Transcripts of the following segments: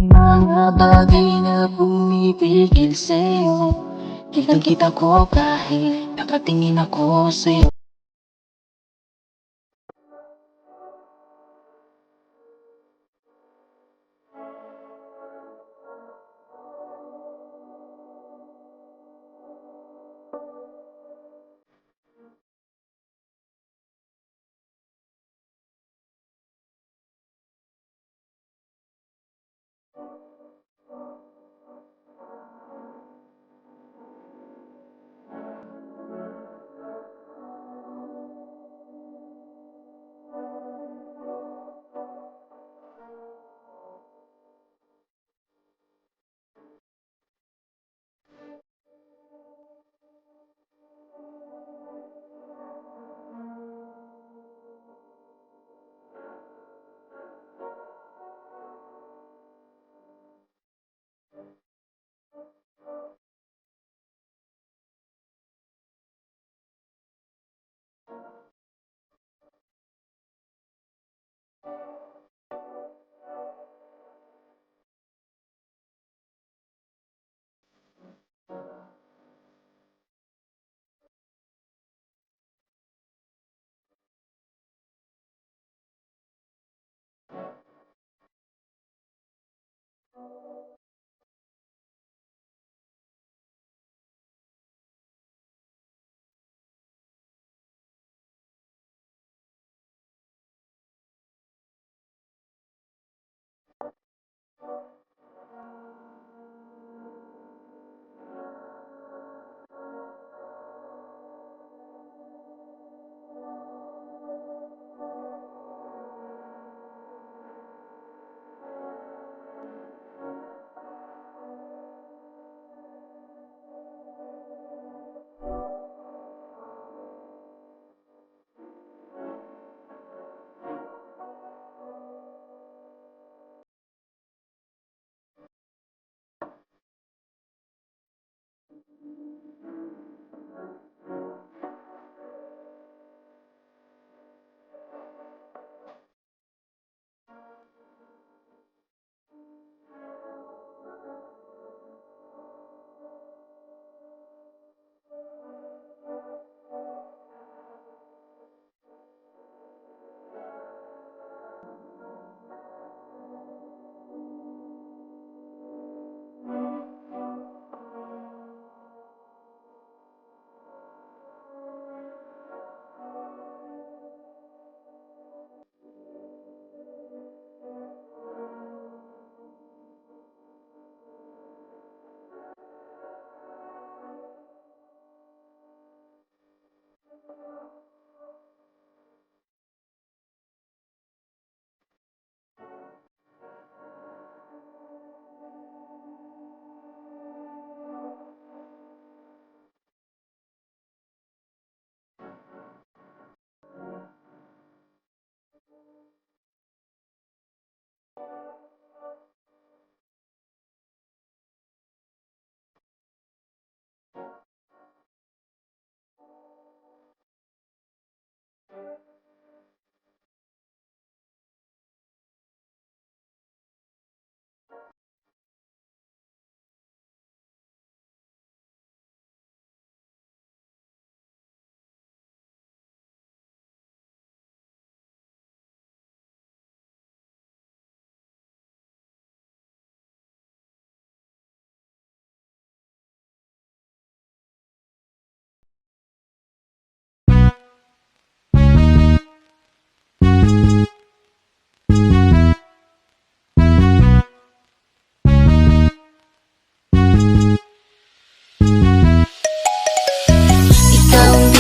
Mga bagay na pumipigil sa'yo, kitang-kita ko kahit nakatingin ako sa'yo.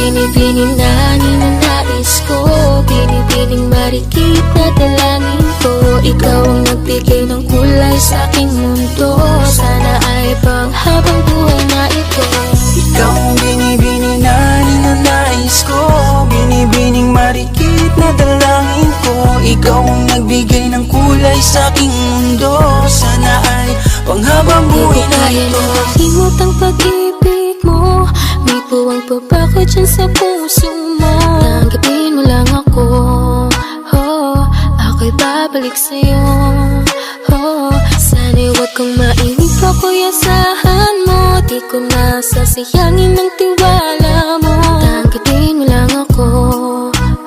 Binibining na ninanais ko, binibining marikit na dalangin ko. Ikaw ang nagbigay ng kulay sa aking mundo, sana ay panghabang buhay na ito. Ikaw ang binibining na ninanais ko, binibining marikit kulay sa aking mundo. Sana ay panghabang buhay na ito. Malimot ang pag-ibig mo, may puwang pa ba ko dyan sa puso mo? Tanggapin mo lang ako, oh, ako'y babalik sa'yo, oh. Sana'y huwag kang mainip ako'y asahan mo, di ko nasasayangin ang tiwala mo. Tanggapin mo lang ako,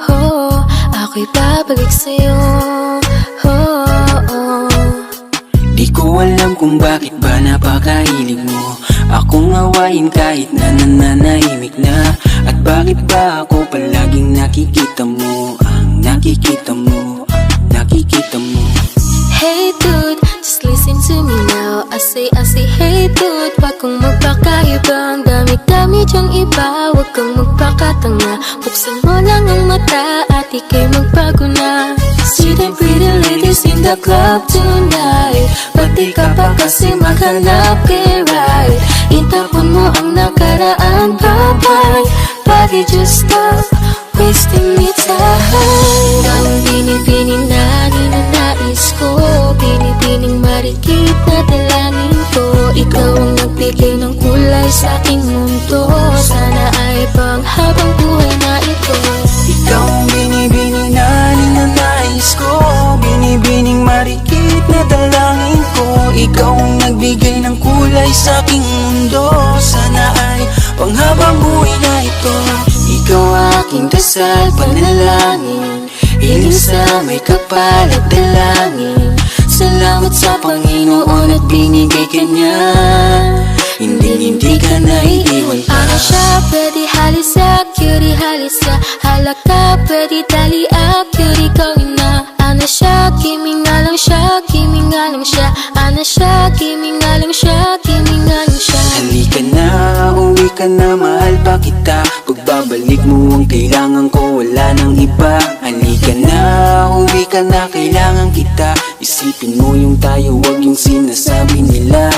oh, ako'y babalik sa'yo, oh, oh. Di ko alam kung bakit ba napakahilig mo akong awayin kahit na nananahimik na. At bakit ba ako palaging nakikita mo ang nakikita mo, nakikita mo. Hey dude, just listen to me now. I say, hey dude, wag kang magpakaiba. Ang dami-dami dyang iba, wag kang magpakatanga. Buksan mo lang ang mata at ika'y magbago na. See the pretty ladies in the club tonight, pati ka pa kasi maghanap kay right. Itapon mo ang nakaraan, bye-bye. Body just stop wasting me time. Ang binibining na ninanais ko, binibining marikit na dalangin ko. Ikaw ang nagbigay ng kulay sa aking mundo. Sana ay panghabang buhay na ito. Ikaw ang binibining na ninanais ko, binibining marikit na dalangin ko. Ikaw ang nagbigay ng kulay sa aking mundo. Sana ay panghabang buhay na ito. Ikaw aking dasal, panalangin, hiling sa may kapal at dalangin. Salamat sa Panginoon at binigay ka niya, hindi ka naiiwan pa. Ano siya, pwede halisa, cutie halisa. Halaka, pwede dali, cutie gawin na. Ano siya, kimi nga lang siya, kimi nga lang siya. Ano siya, kimi nga lang siya, kimi nga lang siya. Halika na, uwi ka na, mahal pa kita. Pagbabalik mo ang kailangan ko, wala nang iba. Halika na, uwi ka na, kailangan kita. Isipin mo yung tayo, wag yung sinasabi nila.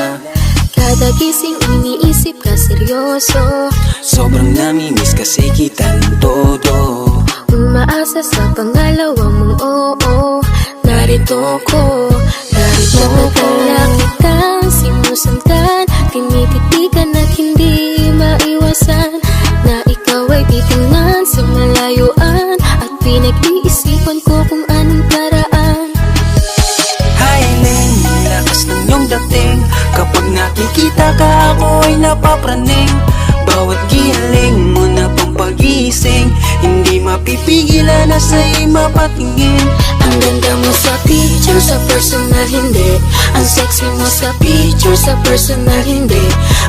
Kada gising iniisip ka seryoso, Sobrang namimiss kasi kita ng todo. umaasa sa pangalawang mong oo. Narito ko, narito ko. Matagal kitang sinusundan, tinititigan at hindi maiwasan na ikaw ay titingnan sa malayuan. At pinag-iisipan ko kung anong paraan. Hiling, lakas ng iyong dating. Kapag nakikita ka ako ay napapraning. Bawat giling mo na pang pagising, hindi mapipigilan na sa'y mapatingin. Ang ganda mo sa picture, sa personal hindi. Ang sexy mo sa picture, sa personal hindi.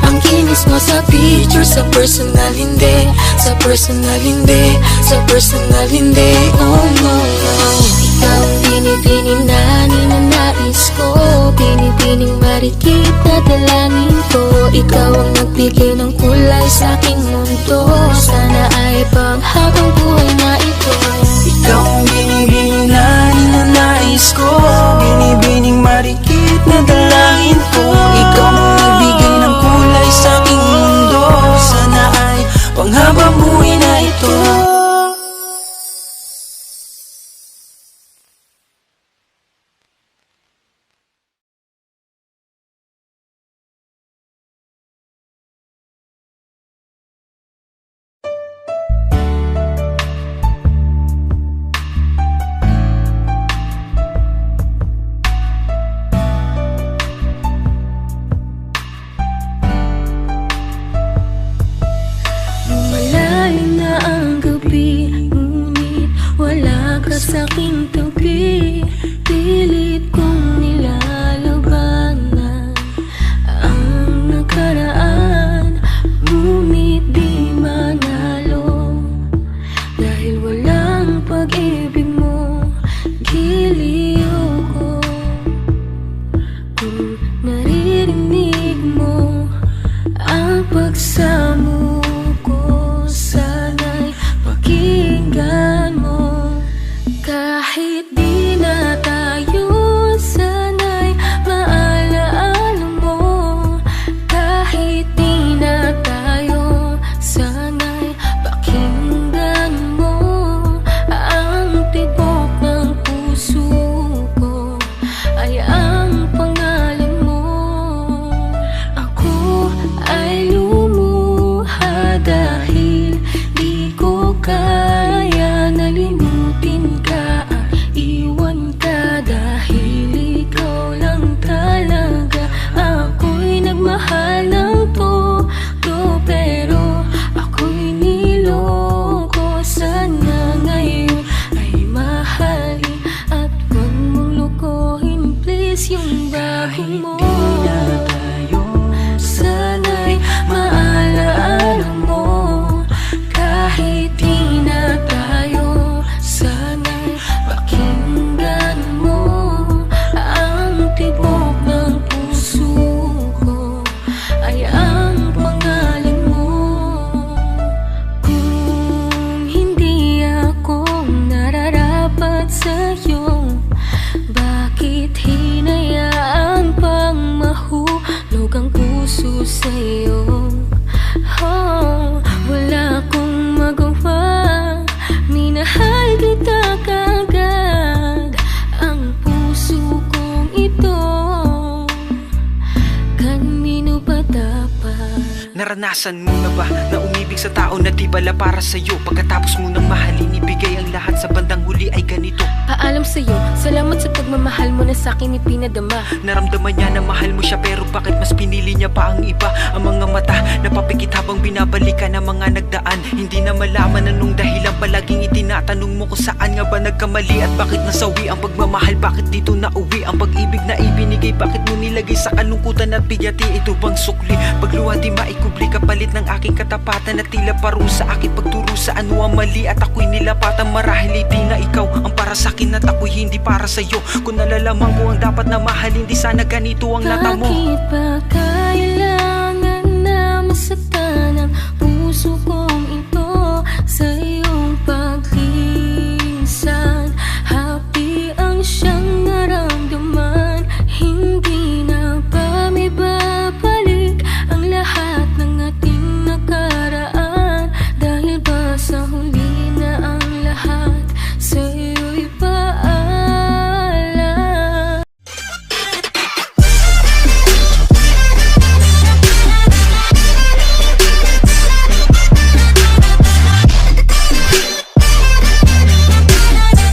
Ang kinis mo sa picture, sa personal hindi. Sa personal hindi, sa personal hindi. Oh no, no. Ikaw ang binibining na ninanais ko, binibining marikit na dalangin ko. Ikaw ang nagbigay ng kulay sa aking mundo. Sana ay panghabang buhay na ito. Ikaw ang binibining na ninanais ko, binibining marikit na dalangin ko. Ikaw ang nagbigay ng kulay sa aking mundo. Sana ay panghabang buhay na ito. Naranasan mo na ba na umibig sa tao na di bala para sa'yo? Pagkatapos mo ng mahalin, ibigay ang lahat, sa bandang huli ay ganito. Paalam sa'yo, salamat sa pagmamahal mo na sa'kin ipinadama. Naramdaman niya na mahal mo siya, pero bakit mas pinili niya pa ang iba? Ang mga mata napapikit habang binabalikan ang mga nagdaan. Hindi na malaman anong dahilan, palaging itinatanong mo kung saan nga ba nagkamali. At bakit nasawi ang pagmamahal, bakit dito nauwi ang pag-ibig na ibinigay? Bakit mo nilagay sa kalungkutan at bigati? Ito bang sukli? Pagluwa di maikubli, kapalit ng aking katapatan at tila parusa, aking pagturo sa ano ang mali at ako'y nilapatan. Marahil hindi na ikaw ang para sa'kin at ako'y hindi para sa'yo. Kung nalalaman ko ang dapat na mahal, hindi sana ganito ang natamo. Bakit ba kailangan na masaktan?